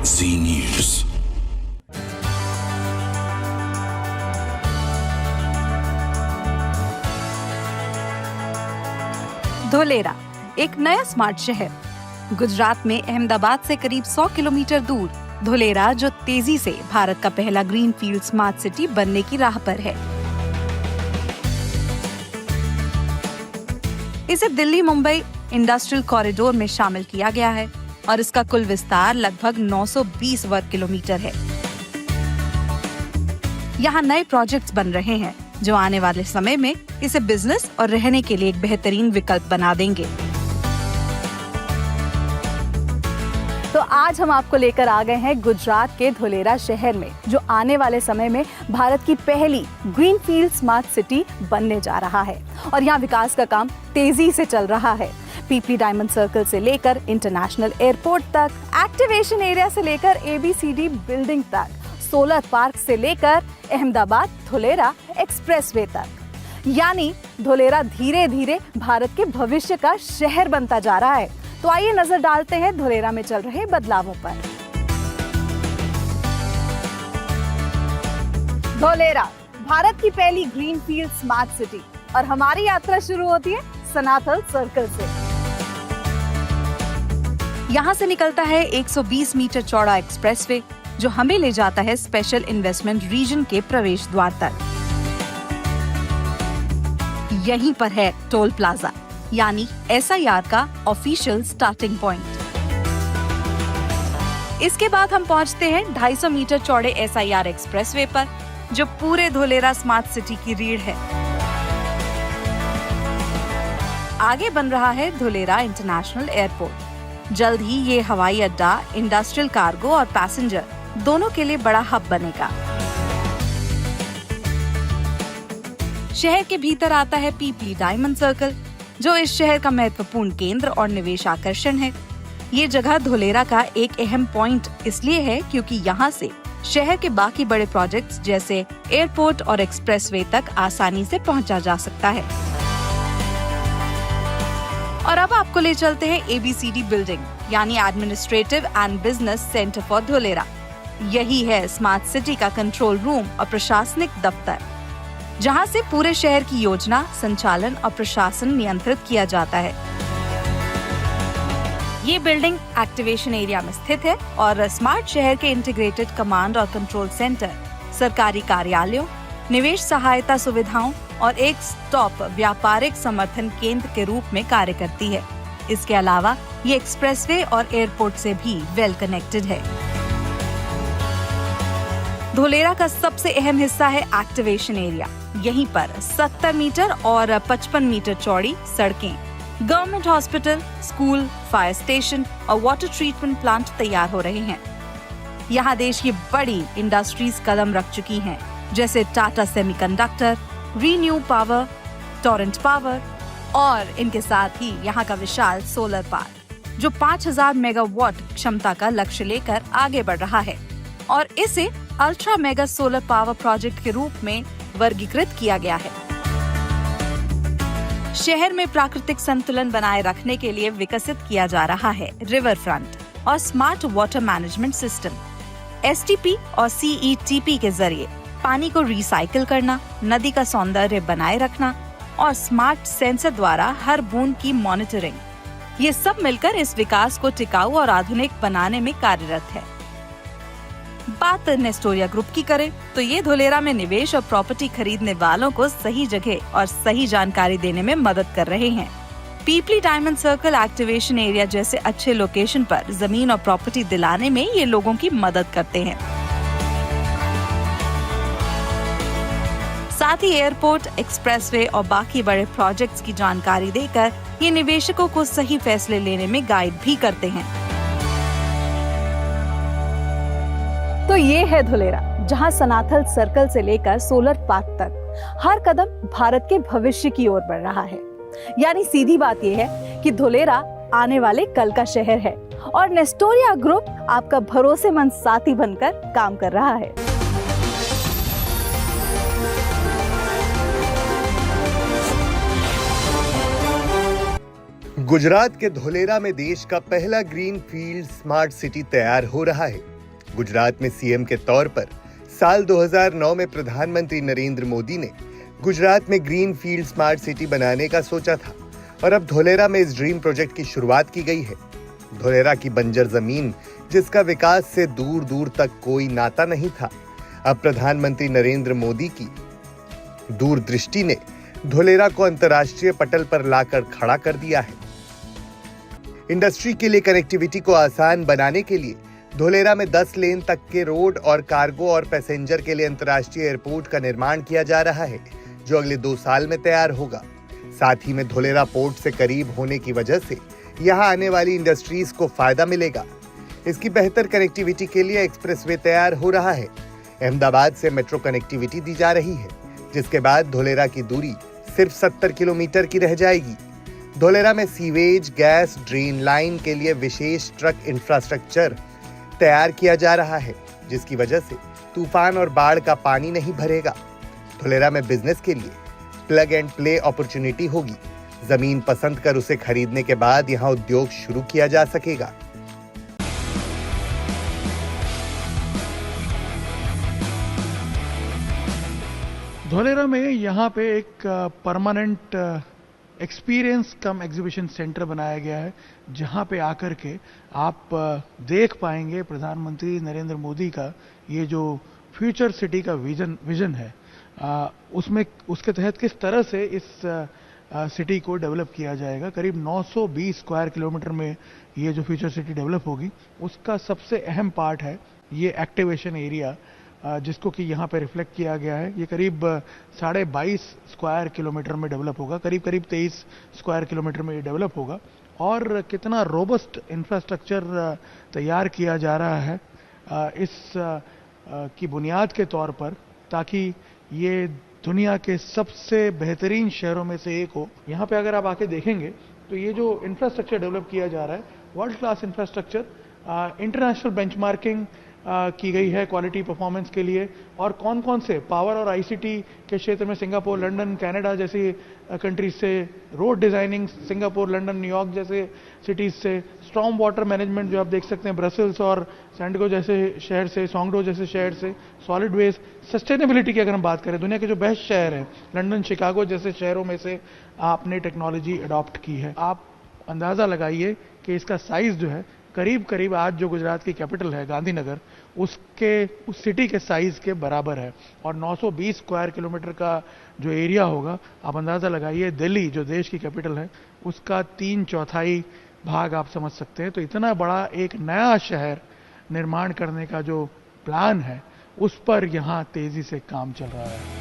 जी news. Dholera एक नया smart शहर। गुजरात में अहमदाबाद से करीब 100 किलोमीटर दूर धोलेरा, जो तेजी से भारत का पहला ग्रीनफील्ड स्मार्ट सिटी बनने की राह पर है। इसे दिल्ली मुंबई इंडस्ट्रियल कॉरिडोर में शामिल किया गया है और इसका कुल विस्तार लगभग 920 वर्ग किलोमीटर है। यहाँ नए प्रोजेक्ट्स बन रहे हैं जो आने वाले समय में इसे बिजनेस और रहने के लिए एक बेहतरीन विकल्प बना देंगे। तो आज हम आपको लेकर आ गए हैं गुजरात के धोलेरा शहर में, जो आने वाले समय में भारत की पहली ग्रीनफील्ड स्मार्ट सिटी बनने जा रहा है। और यहाँ विकास का काम तेजी से चल रहा है। पीपली डायमंड सर्कल से लेकर इंटरनेशनल एयरपोर्ट तक, एक्टिवेशन एरिया से लेकर ABCD बिल्डिंग तक, सोलर पार्क से लेकर अहमदाबाद धोलेरा एक्सप्रेसवे तक, यानी धोलेरा धीरे धीरे भारत के भविष्य का शहर बनता जा रहा है। तो आइए नजर डालते हैं धोलेरा में चल रहे बदलावों पर। धोलेरा भारत की पहली ग्रीनफील्ड स्मार्ट सिटी, और हमारी यात्रा शुरू होती है सनाथल सर्कल से। यहाँ से निकलता है 120 मीटर चौड़ा एक्सप्रेसवे, जो हमें ले जाता है स्पेशल इन्वेस्टमेंट रीजन के प्रवेश द्वार तक। यहीं पर है टोल प्लाजा, यानी SIR का ऑफिशियल स्टार्टिंग पॉइंट। इसके बाद हम पहुंचते हैं 250 मीटर चौड़े SIR एक्सप्रेसवे पर, जो पूरे धोलेरा स्मार्ट सिटी की रीढ़ है। आगे बन रहा है धोलेरा इंटरनेशनल एयरपोर्ट। जल्द ही ये हवाई अड्डा इंडस्ट्रियल कार्गो और पैसेंजर दोनों के लिए बड़ा हब बनेगा। शहर के भीतर आता है पीपली डायमंड सर्कल, जो इस शहर का महत्वपूर्ण केंद्र और निवेश आकर्षण है। ये जगह धोलेरा का एक अहम पॉइंट इसलिए है क्योंकि यहाँ से शहर के बाकी बड़े प्रोजेक्ट्स जैसे एयरपोर्ट और एक्सप्रेसवे तक आसानी से पहुँचा जा सकता है। और अब आपको ले चलते हैं ABCD बिल्डिंग, यानी administrative and business centre for Dholera. यही है स्मार्ट सिटी का कंट्रोल रूम और प्रशासनिक दफ्तर, जहां से पूरे शहर की योजना, संचालन और प्रशासन नियंत्रित किया जाता है। ये बिल्डिंग एक्टिवेशन एरिया में स्थित है और स्मार्ट शहर के इंटीग्रेटेड कमांड और कंट्रोल सेंटर, सरकारी कार्यालयों, निवेश सहायता सुविधाओं और एक स्टॉप व्यापारिक समर्थन केंद्र के रूप में कार्य करती है। इसके अलावा ये एक्सप्रेसवे और एयरपोर्ट से भी वेल कनेक्टेड है। धोलेरा का सबसे अहम हिस्सा है एक्टिवेशन एरिया। यहीं पर 70 मीटर और 55 मीटर चौड़ी सड़कें, government hospital, school, fire station और वाटर ट्रीटमेंट प्लांट तैयार हो रहे हैं। यहाँ देश की बड़ी इंडस्ट्रीज कदम रख चुकी हैं, जैसे Tata semiconductor, renew power, Torrent power और इनके साथ ही यहाँ का विशाल सोलर पार्क, जो 5000 मेगावाट क्षमता का लक्ष्य लेकर आगे बढ़ रहा है और इसे ultra mega solar power project के रूप में वर्गीकृत किया गया है। शहर में प्राकृतिक संतुलन बनाए रखने के लिए विकसित किया जा रहा है रिवर फ्रंट और smart water management system. STP और CETP के जरिए पानी को रिसाइकिल करना, नदी का सौंदर्य बनाए रखना और स्मार्ट सेंसर द्वारा हर बूंद की मॉनिटरिंग, ये सब मिलकर इस विकास को टिकाऊ और आधुनिक बनाने में कार्यरत है। बात नेस्टोरिया ग्रुप की करें तो ये धोलेरा में निवेश और प्रॉपर्टी खरीदने वालों को सही जगह और सही जानकारी देने में मदद कर रहे हैं। पीपली डायमंड सर्कल एक्टिवेशन एरिया जैसे अच्छे लोकेशन पर जमीन और प्रॉपर्टी दिलाने में ये लोगों की मदद करते हैं। साथ ही एयरपोर्ट, एक्सप्रेसवे और बाकी बड़े प्रोजेक्ट्स की जानकारी देकर ये निवेशकों को सही फैसले लेने में गाइड भी करते हैं। तो ये है धोलेरा, जहां सनाथल सर्कल से लेकर सोलर पार्क तक हर कदम भारत के भविष्य की ओर बढ़ रहा है। यानी सीधी बात यह है कि धोलेरा आने वाले कल का शहर है और नेस्टोरिया ग्रुप आपका भरोसेमंद साथी बनकर काम कर रहा है। गुजरात के धोलेरा में देश का पहला ग्रीन फील्ड स्मार्ट सिटी तैयार हो रहा है। गुजरात में सीएम के तौर पर साल 2009 में प्रधानमंत्री नरेंद्र मोदी ने गुजरात में ग्रीन फील्ड स्मार्ट सिटी बनाने का सोचा था और अब धोलेरा में इस ड्रीम प्रोजेक्ट की शुरुआत की गई है। धोलेरा की बंजर जमीन, जिसका विकास से दूर दूर तक कोई नाता नहीं था, अब प्रधानमंत्री नरेंद्र मोदी की दूरदृष्टि ने धोलेरा को अंतर्राष्ट्रीय पटल पर लाकर खड़ा कर दिया है। इंडस्ट्री के लिए कनेक्टिविटी को आसान बनाने के लिए धोलेरा में 10 लेन तक के रोड और कार्गो और पैसेंजर के लिए अंतर्राष्ट्रीय एयरपोर्ट का निर्माण किया जा रहा है, जो अगले 2 साल में तैयार होगा। साथ ही में धोलेरा पोर्ट से करीब होने की वजह से यहां आने वाली इंडस्ट्रीज को फायदा मिलेगा। इसकी बेहतर कनेक्टिविटी के लिए एक्सप्रेसवे तैयार हो रहा है। अहमदाबाद से मेट्रो कनेक्टिविटी दी जा रही है, जिसके बाद धोलेरा की दूरी सिर्फ 70 किलोमीटर की रह जाएगी। धोलेरा में सीवेज, गैस, ड्रेन लाइन के लिए विशेष ट्रक इंफ्रास्ट्रक्चर तैयार किया जा रहा है, जिसकी वजह से तूफान और बाढ़ का पानी नहीं भरेगा। धोलेरा में बिजनेस के लिए प्लग एंड प्ले अपॉर्चुनिटी होगी। जमीन पसंद कर उसे खरीदने के बाद यहां उद्योग शुरू किया जा सकेगा। धोलेरा में यहाँ पे एक परमानेंट एक्सपीरियंस कम एग्जीबिशन सेंटर बनाया गया है, जहाँ पे आकर के आप देख पाएंगे प्रधानमंत्री नरेंद्र मोदी का ये जो फ्यूचर सिटी का विजन है, उसमें उसके तहत किस तरह से इस सिटी को डेवलप किया जाएगा। करीब 920 स्क्वायर किलोमीटर में ये जो फ्यूचर सिटी डेवलप होगी, उसका सबसे अहम पार्ट है ये एक्टिवेशन एरिया, जिसको कि यहाँ पे रिफ्लेक्ट किया गया है। ये करीब 22.5 स्क्वायर किलोमीटर में डेवलप होगा, करीब 23 स्क्वायर किलोमीटर में ये डेवलप होगा। और कितना रोबस्ट इंफ्रास्ट्रक्चर तैयार किया जा रहा है इस की बुनियाद के तौर पर, ताकि ये दुनिया के सबसे बेहतरीन शहरों में से एक हो। यहाँ पे अगर आप आके देखेंगे तो ये जो इंफ्रास्ट्रक्चर डेवलप किया जा रहा है, world class infrastructure, international benchmarking की गई है क्वालिटी परफॉर्मेंस के लिए। और कौन कौन से पावर और आईसीटी के क्षेत्र में सिंगापुर, लंदन, कनाडा जैसी कंट्रीज से, road designing Singapore, London, New York जैसे सिटीज से, स्ट्रॉम वाटर मैनेजमेंट जो आप देख सकते हैं ब्रसेल्स और सैंडिगो जैसे शहर से, सोंगडो जैसे शहर से, सॉलिड वेस्ट, सस्टेनेबिलिटी की अगर हम बात करें, दुनिया के जो बेस्ट शहर हैं, लंदन, शिकागो जैसे शहरों में से आपने टेक्नोलॉजी अडॉप्ट की है। आप अंदाजा लगाइए कि इसका साइज जो है करीब आज जो गुजरात की कैपिटल है गांधीनगर, उस सिटी के साइज के बराबर है। और 920 स्क्वायर किलोमीटर का जो एरिया होगा, आप अंदाजा लगाइए दिल्ली जो देश की कैपिटल है उसका 3/4 भाग आप समझ सकते हैं। तो इतना बड़ा एक नया शहर निर्माण करने का जो प्लान है, उस पर यहाँ तेजी से काम चल रहा है।